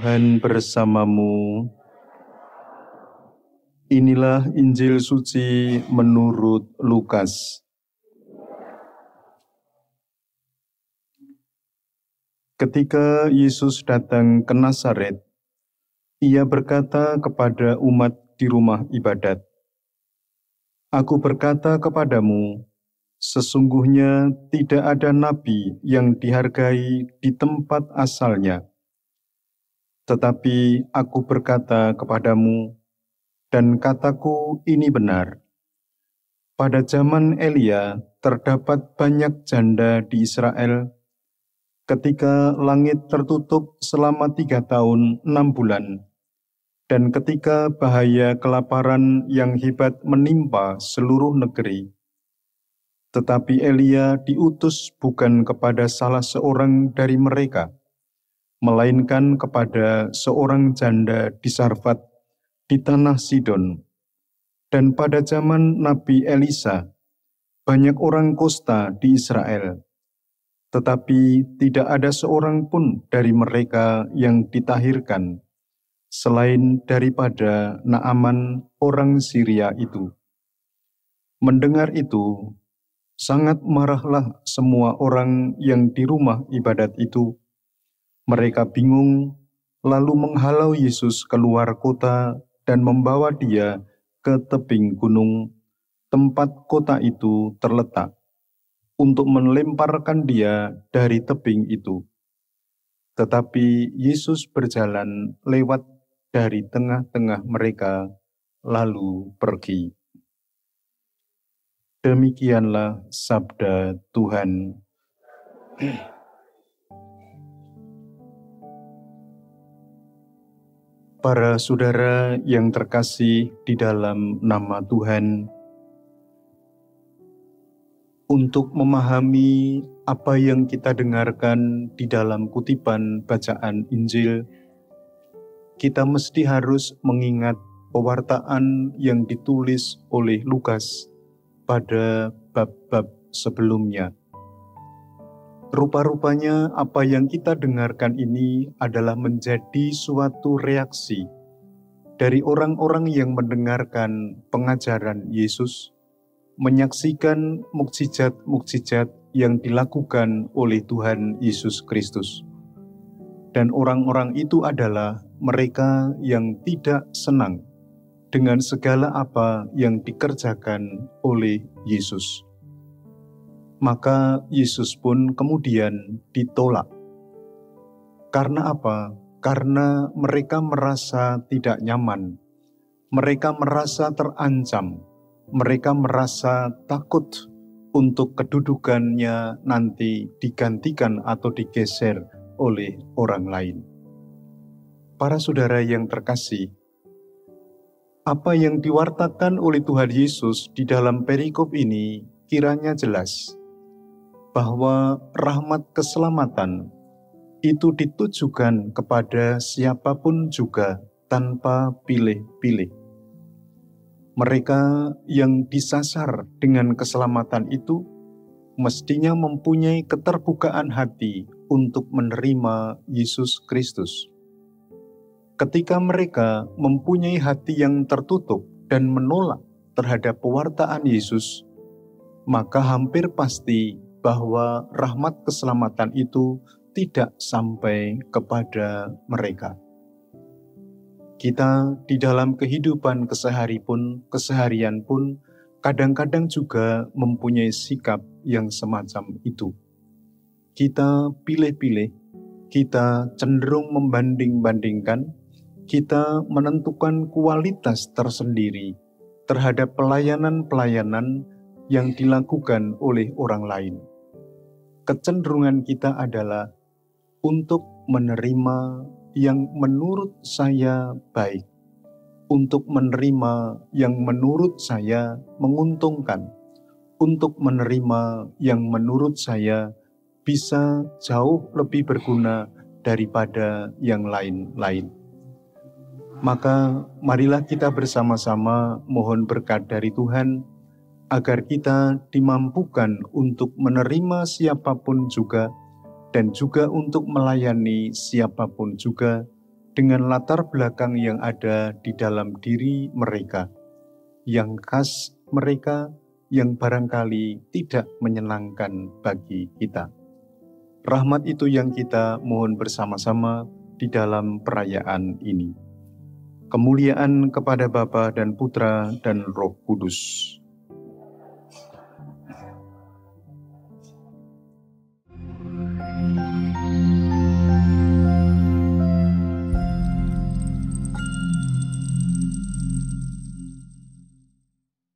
Tuhan bersamamu. Inilah Injil suci menurut Lukas. Ketika Yesus datang ke Nazaret, Ia berkata kepada umat di rumah ibadat, "Aku berkata kepadamu, sesungguhnya tidak ada nabi yang dihargai di tempat asalnya. Tetapi aku berkata kepadamu, dan kataku ini benar, pada zaman Elia terdapat banyak janda di Israel, ketika langit tertutup selama 3 tahun 6 bulan, dan ketika bahaya kelaparan yang hebat menimpa seluruh negeri. Tetapi Elia diutus bukan kepada salah seorang dari mereka, melainkan kepada seorang janda di Sarfat di tanah Sidon. Dan pada zaman Nabi Elisa, banyak orang kusta di Israel, tetapi tidak ada seorang pun dari mereka yang ditahirkan, selain daripada Naaman orang Syria itu." Mendengar itu, sangat marahlah semua orang yang di rumah ibadat itu. Mereka bingung, lalu menghalau Yesus keluar kota dan membawa Dia ke tebing gunung, tempat kota itu terletak, untuk melemparkan Dia dari tebing itu. Tetapi Yesus berjalan lewat dari tengah-tengah mereka, lalu pergi. Demikianlah sabda Tuhan. Para saudara yang terkasih di dalam nama Tuhan, untuk memahami apa yang kita dengarkan di dalam kutipan bacaan Injil, kita mesti harus mengingat pewartaan yang ditulis oleh Lukas pada bab-bab sebelumnya. Rupa-rupanya apa yang kita dengarkan ini adalah menjadi suatu reaksi dari orang-orang yang mendengarkan pengajaran Yesus, menyaksikan mukjizat-mukjizat yang dilakukan oleh Tuhan Yesus Kristus. Dan orang-orang itu adalah mereka yang tidak senang dengan segala apa yang dikerjakan oleh Yesus. Maka Yesus pun kemudian ditolak. Karena apa? Karena mereka merasa tidak nyaman, mereka merasa terancam, mereka merasa takut untuk kedudukannya nanti digantikan atau digeser oleh orang lain. Para saudara yang terkasih, apa yang diwartakan oleh Tuhan Yesus di dalam perikop ini kiranya jelas, bahwa rahmat keselamatan itu ditujukan kepada siapapun juga tanpa pilih-pilih. Mereka yang disasar dengan keselamatan itu mestinya mempunyai keterbukaan hati untuk menerima Yesus Kristus. Ketika mereka mempunyai hati yang tertutup dan menolak terhadap pewartaan Yesus, maka hampir pasti bahwa rahmat keselamatan itu tidak sampai kepada mereka. Kita di dalam kehidupan keseharian pun kadang-kadang juga mempunyai sikap yang semacam itu. Kita pilih-pilih, kita cenderung membanding-bandingkan, kita menentukan kualitas tersendiri terhadap pelayanan-pelayanan yang dilakukan oleh orang lain. Kecenderungan kita adalah untuk menerima yang menurut saya baik, untuk menerima yang menurut saya menguntungkan, untuk menerima yang menurut saya bisa jauh lebih berguna daripada yang lain-lain. Maka marilah kita bersama-sama mohon berkat dari Tuhan, agar kita dimampukan untuk menerima siapapun juga, dan juga untuk melayani siapapun juga, dengan latar belakang yang ada di dalam diri mereka, yang khas mereka, yang barangkali tidak menyenangkan bagi kita. Rahmat itu yang kita mohon bersama-sama di dalam perayaan ini. Kemuliaan kepada Bapa dan Putra dan Roh Kudus,